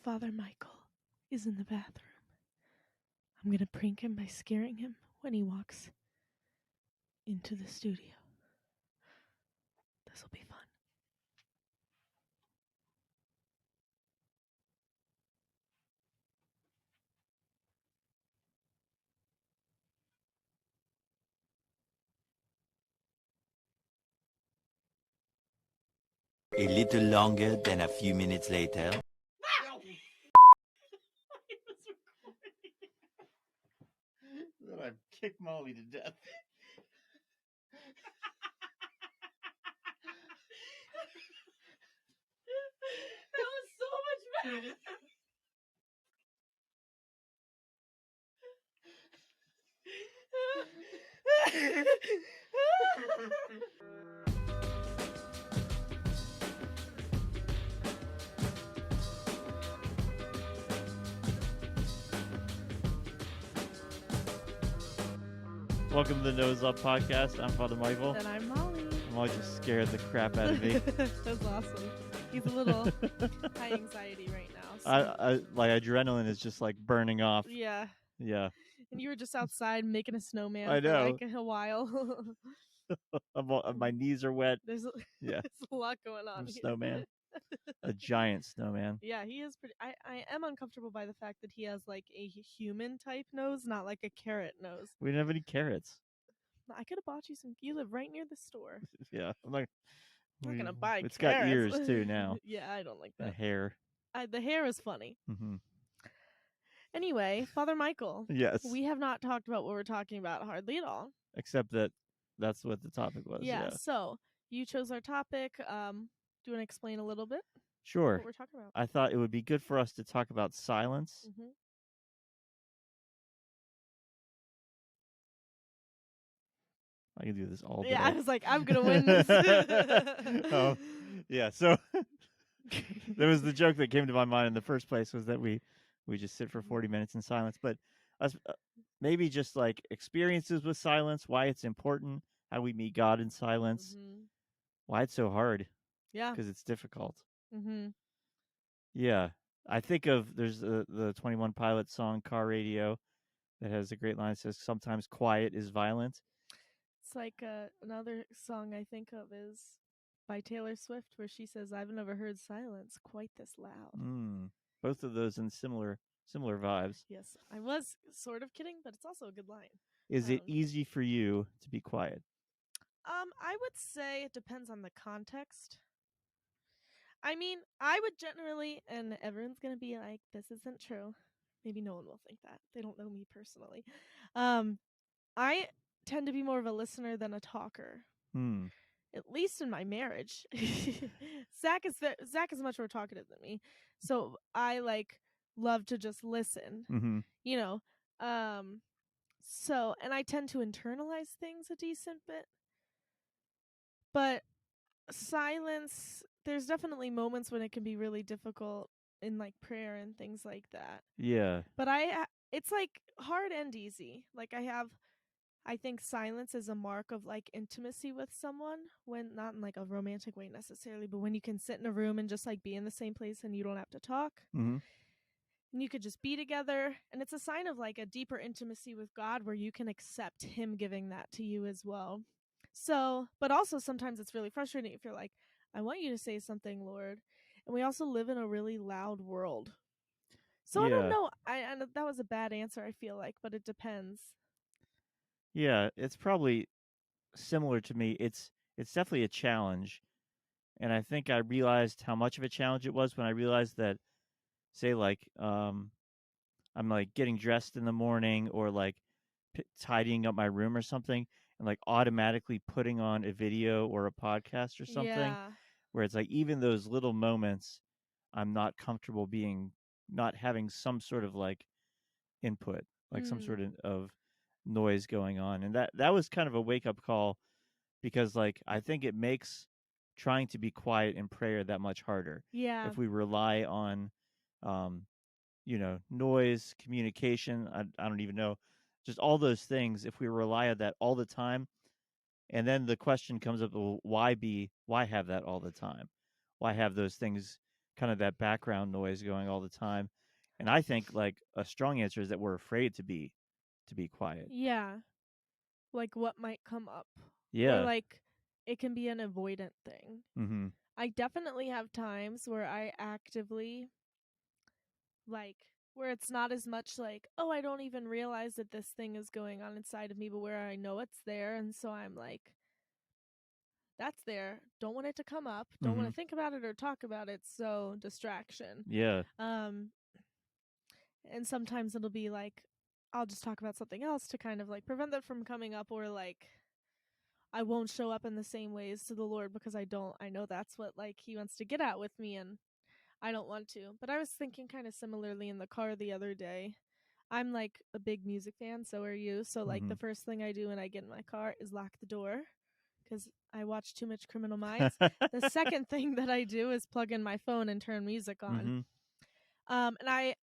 Father Michael is in the bathroom. I'm going to prank him by scaring him when he walks into the studio. This will be fun. A little longer than a few minutes later. I've kicked Molly to death. That was so much better. Welcome to the Nose Up podcast. I'm Father Michael. And I'm Molly. Molly just scared the crap out of me. That's awesome. He's a little high anxiety right now. So. I like adrenaline is just like burning off. Yeah. Yeah. And you were just outside making a snowman I know. for like a while. My knees are wet. There's a lot going on. I'm a snowman. A giant snowman. Yeah, he is pretty. I am uncomfortable by the fact that he has like a human type nose, not like a carrot nose. We didn't have any carrots. I could have bought you some. You live right near the store. Yeah. I'm not gonna buy It's carrots. got ears too now. Yeah, I don't like that. And hair. The hair is funny. Mm-hmm. Anyway, Father Michael. Yes. We have not talked about what we're talking about hardly at all. Except that's what the topic was. Yeah. So you chose our topic. Do you want to explain a little bit? Sure. What we're talking about. I thought it would be good for us to talk about silence. Mm-hmm. I can do this all day. Yeah, I was like, I'm gonna win this. Oh, yeah. So there was the joke that came to my mind in the first place was that we just sit for 40 minutes in silence, but us maybe just like experiences with silence, why it's important, how we meet God in silence, why it's so hard. Yeah, because it's difficult. Mm-hmm. Yeah, I think of there's the 21 Pilots song "Car Radio" that has a great line that says, "Sometimes quiet is violent." It's like another song I think of is by Taylor Swift where she says, "I've never heard silence quite this loud." Both of those in similar vibes. Yes, I was sort of kidding, but it's also a good line. Is it easy for you to be quiet? I would say it depends on the context. I mean, I would generally, and everyone's gonna be like, "This isn't true." Maybe no one will think that. They don't know me personally. I tend to be more of a listener than a talker. At least in my marriage. Zach is much more talkative than me, so I love to just listen. Mm-hmm. You know, so and I tend to internalize things a decent bit, but silence. There's definitely moments when it can be really difficult in like prayer and things like that. Yeah, but it's like hard and easy. Like I think silence is a mark of like intimacy with someone, when not in like a romantic way necessarily, but when you can sit in a room and just like be in the same place and you don't have to talk. Mm-hmm. And you could just be together. And it's a sign of like a deeper intimacy with God where you can accept him giving that to you as well. So, but also sometimes it's really frustrating if you're like, I want you to say something, Lord. And we also live in a really loud world. So yeah. I don't know. I that was a bad answer, I feel like, but it depends. Yeah, it's probably similar to me. It's definitely a challenge. And I think I realized how much of a challenge it was when I realized that, say, like, I'm like getting dressed in the morning or like tidying up my room or something, and like automatically putting on a video or a podcast or something, where it's like even those little moments, I'm not comfortable not having some sort of like input, like some sort of noise going on. And that was kind of a wake up call, because like I think it makes trying to be quiet in prayer that much harder. Yeah. If we rely on noise, communication, I don't even know, just all those things, if we rely on that all the time, and then the question comes up, well, why have that all the time? Why have those things kind of that background noise going all the time. And I think like a strong answer is that we're afraid to be quiet. Yeah. Like what might come up. Or Yeah. like it can be an avoidant thing. Mhm. I definitely have times where I actively like where it's not as much like, oh, I don't even realize that this thing is going on inside of me, but where I know it's there, and so I'm like, that's there. Don't want it to come up. Don't want to Mhm. think about it or talk about it. So distraction. Yeah. Um, and sometimes it'll be like, I'll just talk about something else to kind of like prevent that from coming up, or like I won't show up in the same ways to the Lord because I know that's what like He wants to get at with me, and I don't want to. But I was thinking kind of similarly in the car the other day. I'm like a big music fan, so are you. So like the Mhm. first thing I do when I get in my car is lock the door because I watch too much Criminal Minds. The second thing that I do is plug in my phone and turn music on. Mhm. And I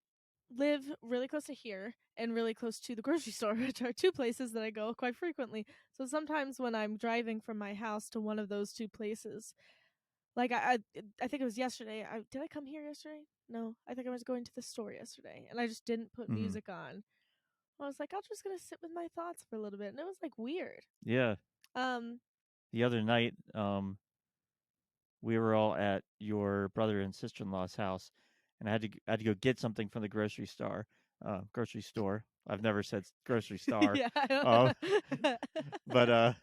live really close to here and really close to the grocery store, which are two places that I go quite frequently. So sometimes when I'm driving from my house to one of those two places, like I think it was yesterday. Did I come here yesterday? No, I think I was going to the store yesterday, and I just didn't put Mhm. music on. I was like, I'm just gonna sit with my thoughts for a little bit, and it was like weird. Yeah. Um, The other night, we were all at your brother and sister-in-law's house, and I had to go get something from the grocery store. Grocery store. I've never said grocery store. yeah, Um, but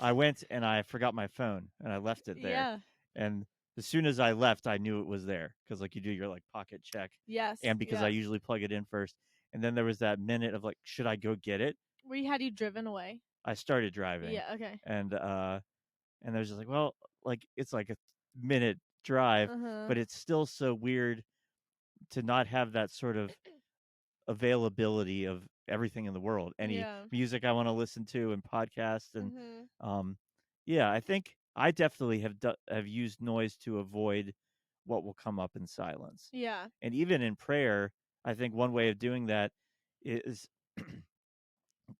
I went and I forgot my phone and I left it there. yeah, And as soon as I left, I knew it was there because like you do your like pocket check, yes, and because I yeah. usually plug it in first. And then there was that minute of like, should I go get it? Had you driven away? I started driving, Yeah, okay. and there's just like, well, like it's like a minute drive, Uh huh. but it's still so weird to not have that sort of availability of everything in the world, any Yeah. music I want to listen to and podcasts. And Mhm. um yeah, I think I definitely have used noise to avoid what will come up in silence. Yeah. And even in prayer, I think one way of doing that is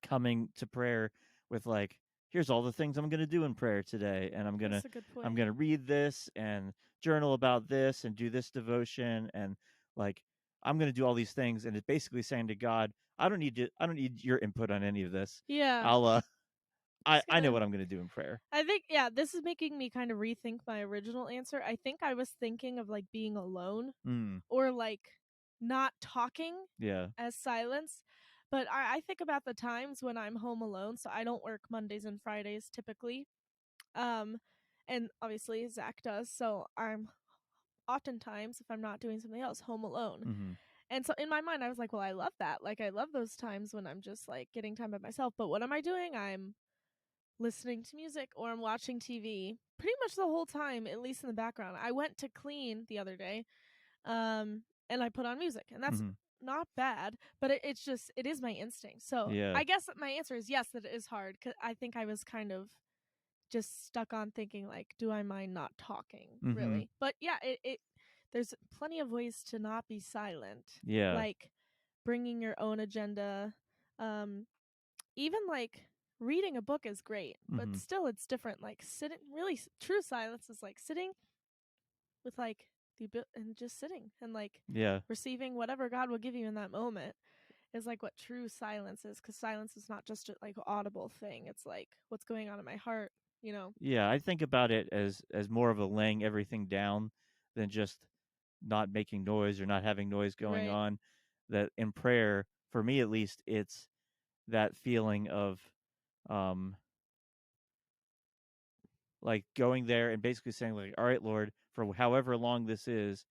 coming to prayer with like, here's all the things I'm going to do in prayer today, and That's a good I'm point. going to read this and journal about this and do this devotion, and like I'm going to do all these things. And it's basically saying to God, I don't need your input on any of this. Yeah. I'll Just I know gonna what I'm going to do in prayer. I think yeah, this is making me kind of rethink my original answer. I think I was thinking of like being alone Mm, or like not talking yeah. as silence. But I think about the times when I'm home alone, so I don't work Mondays and Fridays typically. Um and obviously Zach does, so I'm oftentimes, if I'm not doing something else, home alone. Mhm. And so in my mind I was like, well, I love that. Like I love those times when I'm just like getting time by myself. But what am I doing? I'm listening to music or I'm watching TV pretty much the whole time, at least in the background. I went to clean the other day, and I put on music, and that's Mhm. not bad, but it's just it is my instinct. So Yeah. I guess that my answer is yes, that it is hard because I think I was kind of just stuck on thinking like, do I mind not talking Mhm. really? But yeah, it there's plenty of ways to not be silent, Yeah. like bringing your own agenda. Um, even like reading a book is great, but Mhm. still it's different. Like sitting, really, true silence is like sitting with like and just sitting and like Yeah. receiving whatever God will give you in that moment is like what true silence is. Because silence is not just a, like audible thing. It's like what's going on in my heart. You know. Yeah, I think about it as more of a laying everything down than just not making noise or not having noise going Right. on. That in prayer, for me at least, it's that feeling of um like going there and basically saying like, all right, Lord, for however long this is,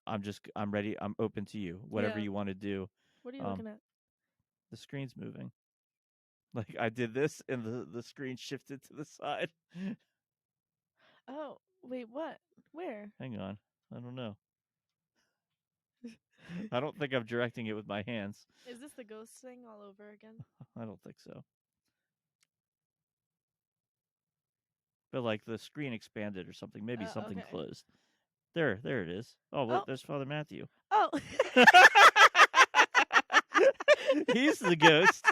I'm ready, I'm open to you, whatever Yeah. you want to do. What are you Um looking at? the screen's moving. Like I did this and the screen shifted to the side. Oh, wait, what? Where? Hang on. I don't know. I don't think I'm directing it with my hands. Is this the ghost thing all over again? I don't think so. But like the screen expanded or something. Maybe something Okay. closed. There it is. Oh, Oh, there's Father Matthew. oh. He's the ghost.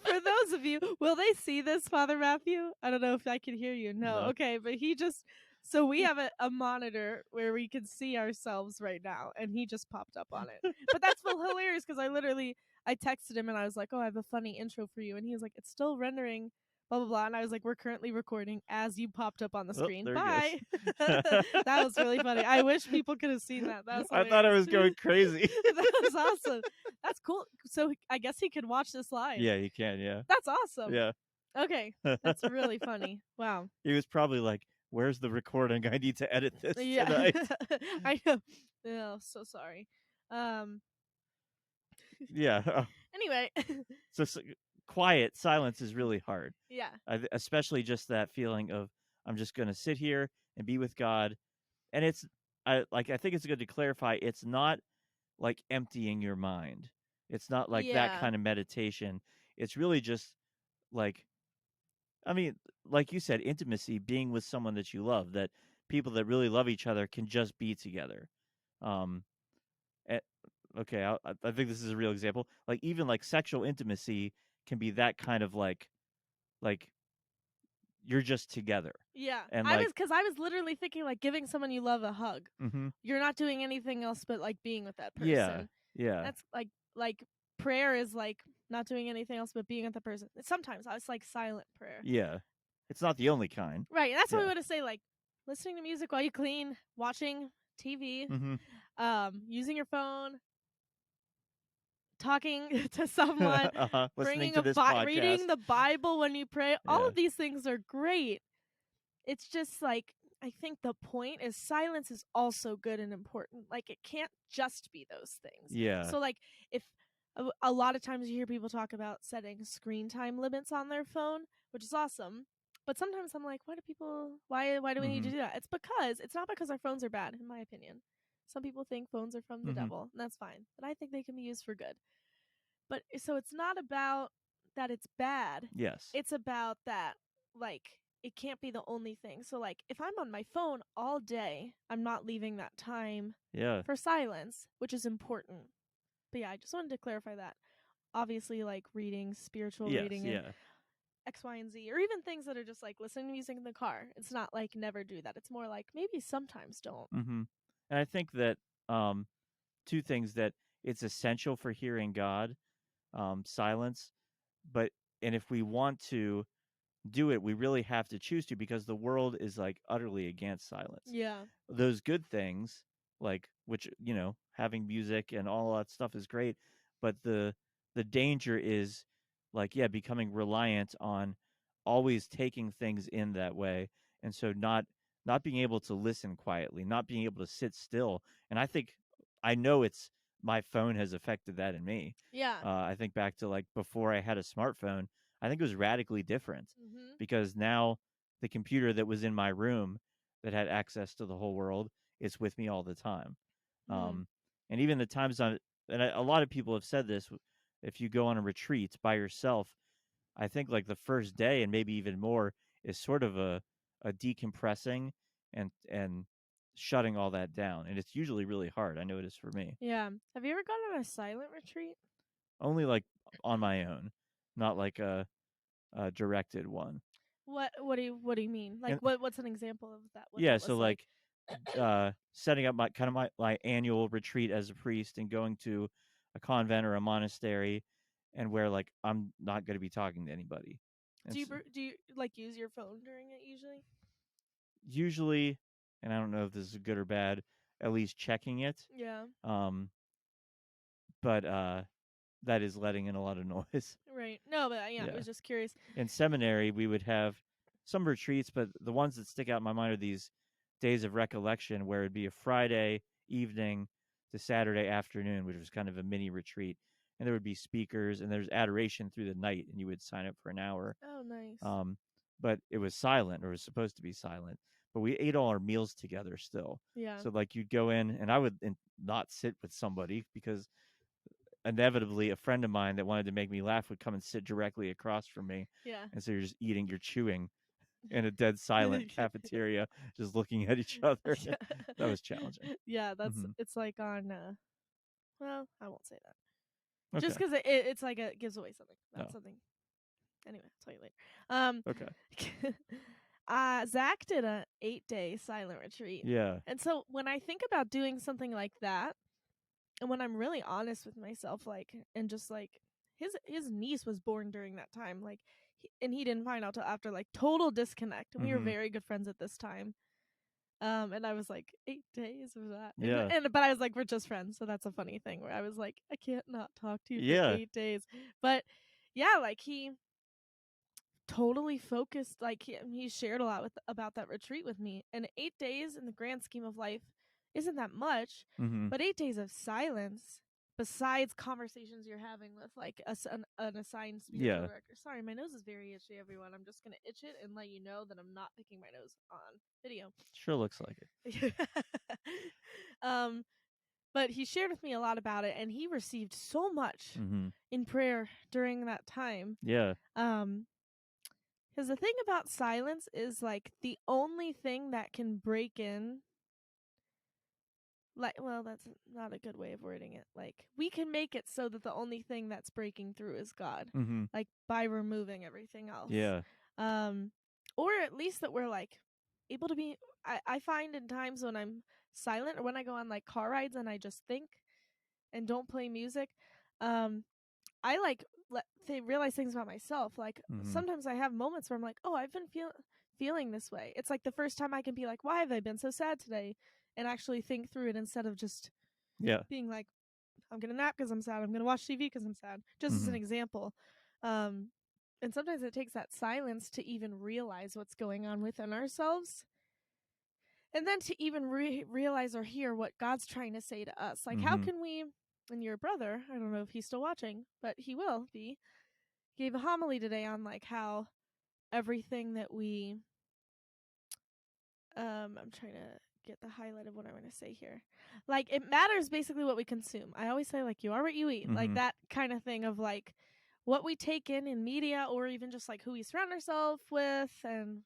For those of Matthew, will they see this, Father Matthew? I don't know if I can hear you. No. No. Okay, but he just so we have a monitor where we can see ourselves right now, and he just popped up on it. But that's hilarious because I texted him and I was like, "Oh, I have a funny intro for you," and he was like, "It's still rendering." Blah blah blah, and I was like, "We're currently recording as you popped up on the Oh, screen." there he Bye. goes. That was really funny. I wish people could have seen that. That was I hilarious. thought I was going crazy. That was awesome. That's cool. So I guess he could watch this live. Yeah, you can. Yeah. That's awesome. Yeah. Okay, that's really funny. Wow. He was probably like, "Where's the recording? I need to edit this Yeah, tonight." I know. Oh, so sorry. Um. Yeah. Anyway. So quiet silence is really hard. Yeah. Especially just that feeling of I'm just going to sit here and be with God. And I think it's good to clarify, it's not like emptying your mind. It's not like that Yeah. kind of meditation. It's really just like, I mean, like you said, intimacy, being with someone that you love, that people that really love each other can just be together. Um, eh, okay, I think this is a real example. Like even like sexual intimacy can be that kind of like you're just together. Yeah. And I like, was literally thinking like giving someone you love a hug. mm-hmm. You're not doing anything else but like being with that person. Yeah, yeah. That's like prayer is like not doing anything else but being with the person. Sometimes it's like silent prayer. Yeah. It's not the only kind. Right. And that's what we Yeah. want to say, like listening to music while you clean, watching TV, Mm-hmm. using your phone, talking to someone, Listening to this podcast. reading the Bible when you pray. All Yeah. of these things are great. It's just like I think the point is silence is also good and important. Like it can't just be those things. Yeah. So like if a lot of times you hear people talk about setting screen time limits on their phone, which is awesome. But sometimes I'm like, why do we need to do that? It's not because our phones are bad, in my opinion. Some people think phones are from the devil, and that's fine. But I think they can be used for good. But so it's not about that it's bad. Yes. It's about that like it can't be the only thing. So like if I'm on my phone all day, I'm not leaving that time for silence, which is important. But yeah, I just wanted to clarify that. Obviously like reading, spiritual reading and X, Y, and Z, or even things that are just like listening to music in the car. It's not like never do that. It's more like maybe sometimes don't. Mm-hmm. And I think that two things that it's essential for hearing God, silence, and if we want to do it, we really have to choose to, because the world is like utterly against silence. Yeah. Those good things, like which, having music and all that stuff is great, but the danger is like, becoming reliant on always taking things in that way, and so not being able to listen quietly, not being able to sit still. And I know it's my phone has affected that in me. Yeah. I think back to like before I had a smartphone, I think it was radically different, because now the computer that was in my room that had access to the whole world is with me all the time. And even the times a lot of people have said this, if you go on a retreat by yourself, I think like the first day and maybe even more is sort of a decompressing and shutting all that down. And it's usually really hard. I know it is for me. Yeah. Have you ever gone on a silent retreat? Only like on my own, not like a directed one. What do you mean? Like what's an example of that? What so like setting up my annual retreat as a priest and going to a convent or a monastery, and where like I'm not going to be talking to anybody. Do you like use your phone during it usually? Usually, and I don't know if this is good or bad, at least checking it. Yeah. But that is letting in a lot of noise. Right. No, but I was just curious. In seminary, we would have some retreats, but the ones that stick out in my mind are these days of recollection, where it'd be a Friday evening to Saturday afternoon, which was kind of a mini retreat. And there would be speakers, and there's adoration through the night, and you would sign up for an hour. Oh, nice. But it was silent, or it was supposed to be silent. But we ate all our meals together still. Yeah. So like you'd go in, and I would not sit with somebody, because inevitably a friend of mine that wanted to make me laugh would come and sit directly across from me. Yeah. And so you're chewing in a dead silent cafeteria, just looking at each other. That was challenging. Yeah, it's like on well, I won't say that. Okay. Just because it's like it gives away something. That's something. Anyway, I'll tell you later. Okay. Zach did a 8-day silent retreat. Yeah. And so when I think about doing something like that, and when I'm really honest with myself, like, and just like his niece was born during that time, like, and he didn't find out till after, like, total disconnect. And we were Mhm. very good friends at this time. And I was like, 8 days of that, Yeah. but I was like, we're just friends, so that's a funny thing where I was like, I can't not talk to you for Yeah. 8 days, but yeah, like he totally focused, like he shared a lot about that retreat with me, and 8 days in the grand scheme of life isn't that much, Mhm. but 8 days of silence besides conversations you're having with like an assigned spiritual Yeah. director. Sorry, my nose is very itchy, everyone. I'm just gonna itch it and let you know that I'm not picking my nose on video. Sure looks like it. um but he shared with me a lot about it, and he received so much Mhm. in prayer during that time. Yeah. Because the thing about silence is, like, the only thing that can break in, like, well, that's not a good way of wording it. Like, we can make it so that the only thing that's breaking through is God, Mhm. like, by removing everything else. Yeah. Um, or at least that we're, like, able to be. I find in times when I'm silent, or when I go on, like, car rides and I just think and don't play music, um, I like realize things about myself. Like, Mhm. sometimes I have moments where I'm like, oh, I've been feeling this way. It's like the first time I can be like, why have I been so sad today? And actually think through it instead of just Yeah. being like, I'm gonna nap because I'm sad. I'm gonna watch TV because I'm sad. Just as an Mhm. example. Um, and sometimes it takes that silence to even realize what's going on within ourselves. And then to even realize or hear what God's trying to say to us. Like, how Mhm. can we, and your brother, I don't know if he's still watching, but he will be, gave a homily today on like how everything that we I'm trying to get the highlight of what I want to say here. Like, it matters basically what we consume. I always say, like, you are what you eat. Like, Mhm. that kind of thing of like what we take in media, or even just like who we surround ourselves with, and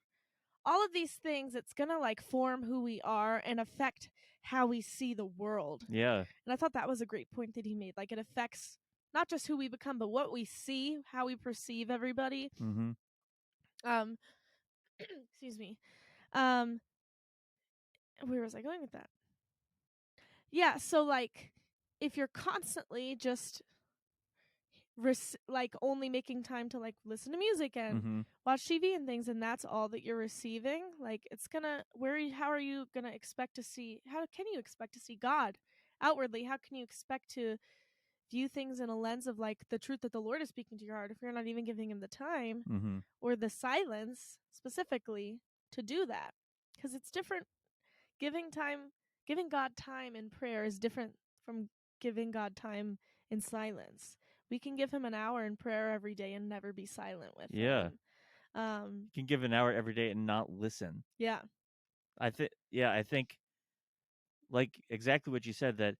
all of these things, it's gonna like form who we are and affect how we see the world. Yeah. And I thought that was a great point that he made. Like, it affects not just who we become, but what we see, how we perceive everybody. Mhm. Um, excuse me. Um, where was I going with that? Yeah, so like, if you're constantly just like only making time to like listen to music and Mhm. watch TV and things, and that's all that you're receiving, like, it's gonna how are you gonna expect to see, how can you expect to see God outwardly? How can you expect to view things in a lens of like the truth that the Lord is speaking to your heart if you're not even giving him the time Mhm. or the silence specifically to do that? Because it's different. Giving God time in prayer is different from giving God time in silence. We can give him an hour in prayer every day and never be silent with Yeah. him. Um, You can give an hour every day and not listen. yeah, I think like exactly what you said, that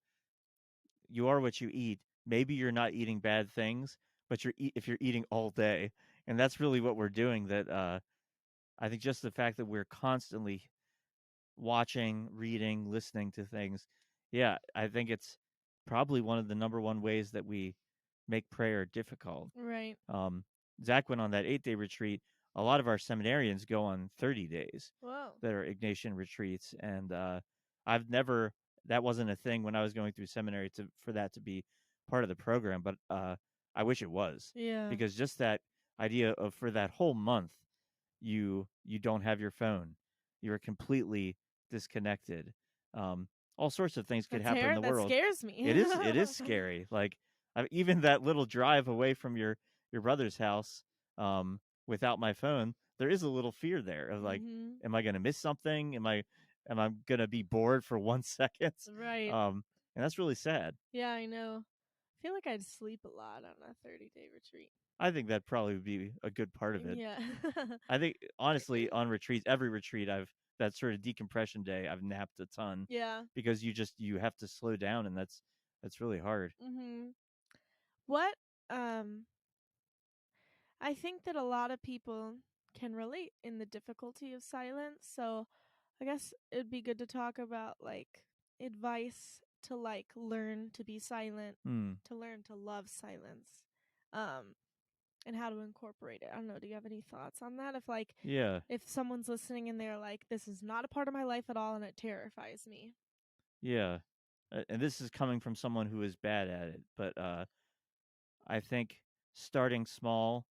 you are what you eat. Maybe you're not eating bad things, but if you're eating all day, and that's really what we're doing. That I think just the fact that we're constantly watching, reading, listening to things, yeah, I think it's probably one of the number one ways that we make prayer difficult. right. Um, Zach went on that 8-day retreat. A lot of our seminarians go on 30 days Whoa. that are Ignatian retreats, and I've never, that wasn't a thing when I was going through seminary for that to be part of the program, but I wish it was, Yeah. because just that idea of for that whole month, you don't have your phone, you're completely disconnected. Um, all sorts of things could happen in the That world. scares me. It is scary. Like even that little drive away from your brother's house, without my phone, there is a little fear there of like, Mhm. am I going to miss something? Am I going to be bored for 1 second? Right. And that's really sad. Yeah, I know. I feel like I'd sleep a lot on a 30-day retreat. I think that probably would be a good part of it. Yeah. I think honestly, on retreats, every retreat that sort of decompression day, I've napped a ton, Yeah. because you have to slow down, and that's really hard. Mhm. What I think that a lot of people can relate in the difficulty of silence. So I guess it'd be good to talk about like advice to like learn to be silent, Hmm. to learn to love silence. Um and how to incorporate it. I don't know. Do you have any thoughts on that? If like Yeah. if someone's listening and they're like, "This is not a part of my life at all, and it terrifies me." Yeah. And this is coming from someone who is bad at it, but I think starting small,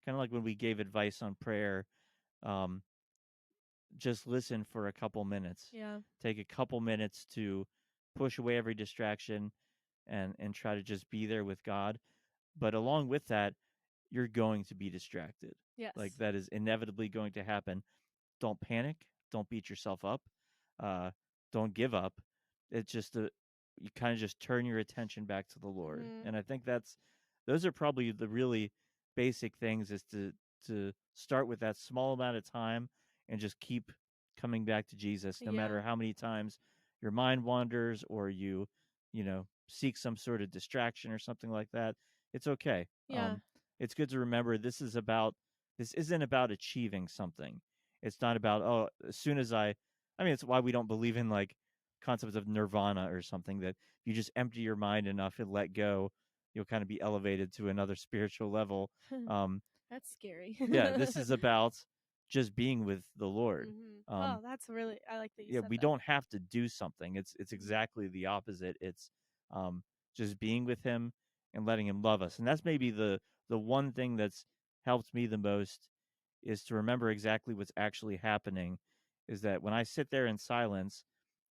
kind of like when we gave advice on prayer, um, just listen for a couple minutes. Yeah. Take a couple minutes to push away every distraction and try to just be there with God. But along with that, you're going to be distracted. Like Yes. that is inevitably going to happen. Don't panic. Don't beat yourself up. Uh, don't give up. It's just you kind of just turn your attention back to the Lord. Mhm. And I think those are probably the really basic things, is to start with that small amount of time and just keep coming back to Jesus, no Yeah. matter how many times your mind wanders or you seek some sort of distraction or something like that. It's okay. Yeah. It's good to remember this isn't about achieving something. It's not about, oh, as soon as I mean, it's why we don't believe in like concepts of nirvana or something, that if you just empty your mind enough and let go, you'll kind of be elevated to another spiritual level. Um, That's scary. yeah, this is about just being with the Lord. Mhm. Um, Oh, that's really I like that you yeah, said we that. don't have to do something. It's Mhm. exactly the opposite. It's um, just being with Him and letting Him love us. And that's maybe the one thing that's helped me the most, is to remember exactly what's actually happening. Is that when I sit there in silence,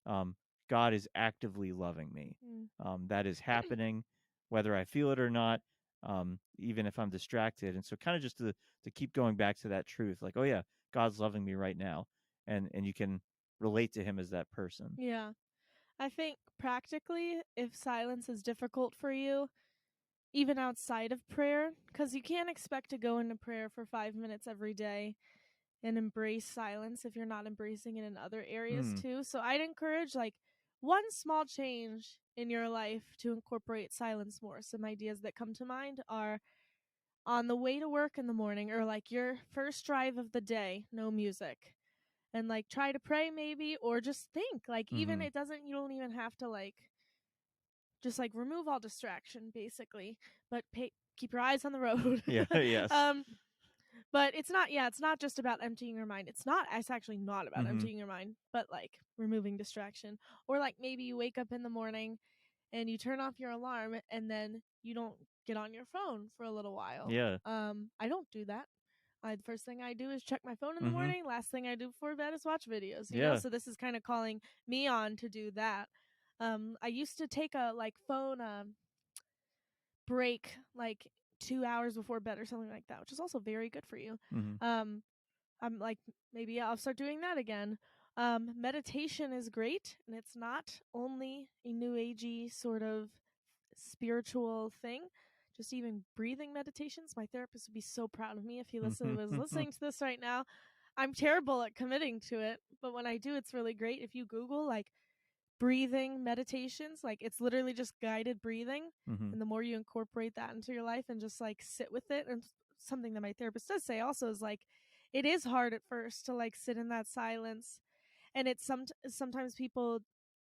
um, God is actively loving me. Mm. That is happening, whether I feel it or not, even if I'm distracted. And so, kind of just to keep going back to that truth, like, oh yeah, God's loving me right now, and you can relate to Him as that person. Yeah. I think practically, if silence is difficult for you, even outside of prayer, because you can't expect to go into prayer for 5 minutes every day and embrace silence if you're not embracing it in other areas Mm, too. So I'd encourage like one small change in your life to incorporate silence more. Some ideas that come to mind are on the way to work in the morning or like your first drive of the day, no music. And like try to pray maybe or just think. Like even mm-hmm. it doesn't you don't even have to like just like remove all distraction basically, but keep your eyes on the road. Yeah. Yes. um but it's not just about emptying your mind. It's actually not about Mm-hmm. emptying your mind, but like removing distraction. Or like maybe you wake up in the morning and you turn off your alarm and then you don't get on your phone for a little while. Yeah. I don't do that. The first thing I do is check my phone in the Mm-hmm. morning. Last thing I do before bed is watch videos, you know? Yeah. So this is kind of calling me on to do that. I used to take a like phone break like 2 hours before bed or something like that, which is also very good for you. Mm-hmm. Um, I'm like, maybe I'll start doing that again. Meditation is great, and it's not only a new agey sort of spiritual thing. Just even breathing meditations. My therapist would be so proud of me if he was listening to this right now. I'm terrible at committing to it, but when I do, it's really great. If you Google like breathing meditations, like it's literally just guided breathing, Mm-hmm. and the more you incorporate that into your life and just like sit with it, and something that my therapist does say also is like it is hard at first to like sit in that silence, and it's sometimes people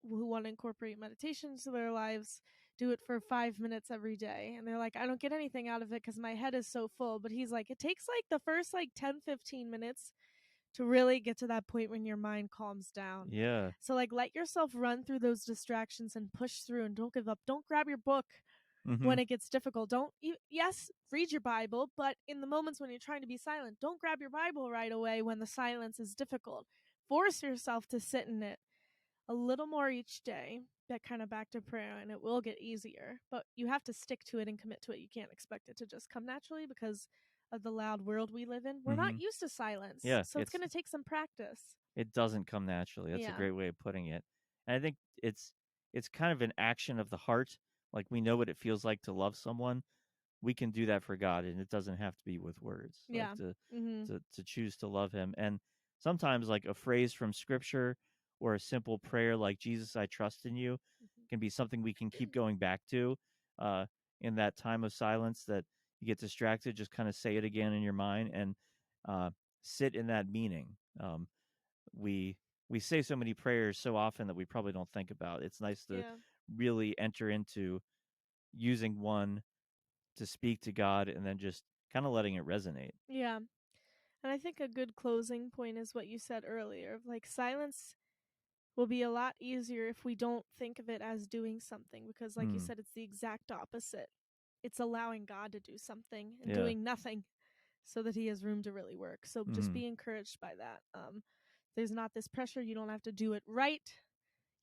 who want to incorporate meditation into their lives do it for 5 minutes every day, and they're like, I don't get anything out of it because my head is so full. But he's like, it takes like the first like 10-15 minutes to really get to that point when your mind calms down. Yeah. So like let yourself run through those distractions and push through and don't give up. Don't grab your book Mm-hmm. when it gets difficult. Don't yes, read your Bible, but in the moments when you're trying to be silent, don't grab your Bible right away when the silence is difficult. Force yourself to sit in it a little more each day. Get kind of back to prayer and it will get easier. But you have to stick to it and commit to it. You can't expect it to just come naturally because of the loud world we live in. We're Mm-hmm. not used to silence. Yeah. So it's going to take some practice. It doesn't come naturally. That's a Yeah. great way of putting it. And I think it's kind of an action of the heart. Like, we know what it feels like to love someone. We can do that for God, and it doesn't have to be with words. Like, Yeah. Mhm. to choose to love Him. And sometimes, like, a phrase from Scripture or a simple prayer like "Jesus, I trust in You" can be something we can keep going back to uh, in that time of silence. That you get distracted, just kind of say it again in your mind and uh, sit in that meaning. We we say so many prayers so often that we probably don't think about. It's nice to Yeah. really enter into using one to speak to God and then just kind of letting it resonate. Yeah. And I think a good closing point is what you said earlier. Like, silence will be a lot easier if we don't think of it as doing something, because, like you said, it's the exact opposite. It's allowing God to do something and doing nothing so that he has room to really work. So just be encouraged by that. There's not this pressure. You don't have to do it right.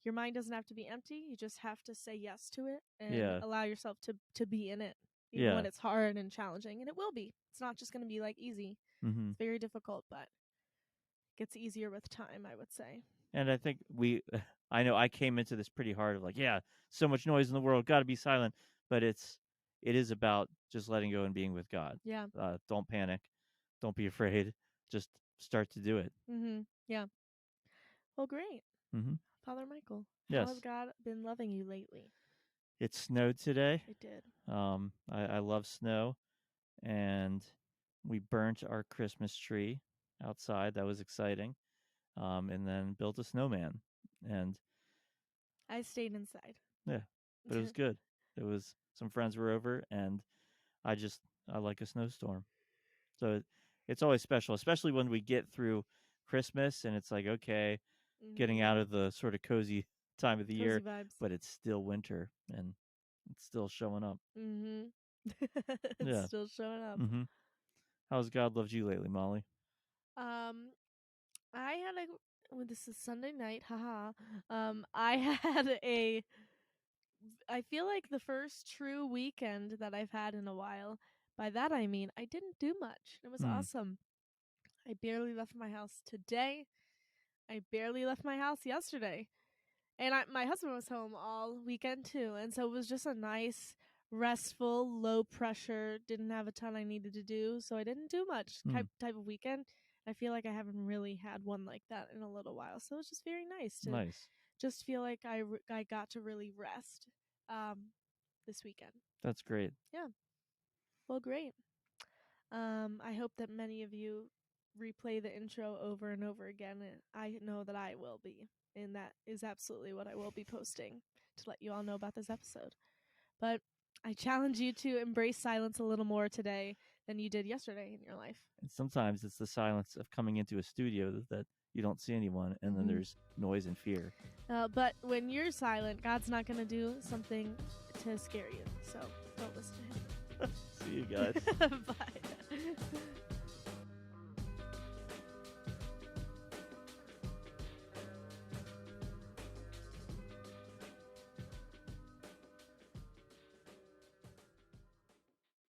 Your mind doesn't have to be empty. You just have to say yes to it and allow yourself to be in it, even when it's hard and challenging. And it will be. It's not just going to be like easy. It's very difficult, but it gets easier with time, I would say. And I think I know I came into this pretty hard of like, yeah, so much noise in the world, got to be silent. But it is about just letting go and being with God. Yeah. Don't panic. Don't be afraid. Just start to do it. Yeah. Well, great. Father Michael, how has Yes. God been loving you lately? It snowed today. It did. I love snow, and we burnt our Christmas tree outside. That was exciting. And then built a snowman, and I stayed inside. yeah, but it was good. It was some friends were over, and I like a snowstorm. So it's always special, especially when we get through Christmas and it's like, okay, getting out of the sort of cozy time of the year, vibes. but it's still winter and it's still showing up. It's still showing up. How's God loved you lately, Molly? I had this is Sunday night, haha. I had I feel like the first true weekend that I've had in a while. By that I mean I didn't do much. It was awesome. I barely left my house today. I barely left my house yesterday. And my husband was home all weekend too. And so it was just a nice, restful, low pressure, didn't have a ton I needed to do. So I didn't do much type of weekend. I feel like I haven't really had one like that in a little while. So it was just very nice to just feel like I got to really rest this weekend. That's great. Yeah. Well, great. I hope that many of you replay the intro over and over again. And I know that I will be. And that is absolutely what I will be posting to let you all know about this episode. But I challenge you to embrace silence a little more today than you did yesterday in your life. And sometimes it's the silence of coming into a studio that you don't see anyone, and then there's noise and fear. But when you're silent, God's not going to do something to scare you. So don't listen to him. See you guys. Bye.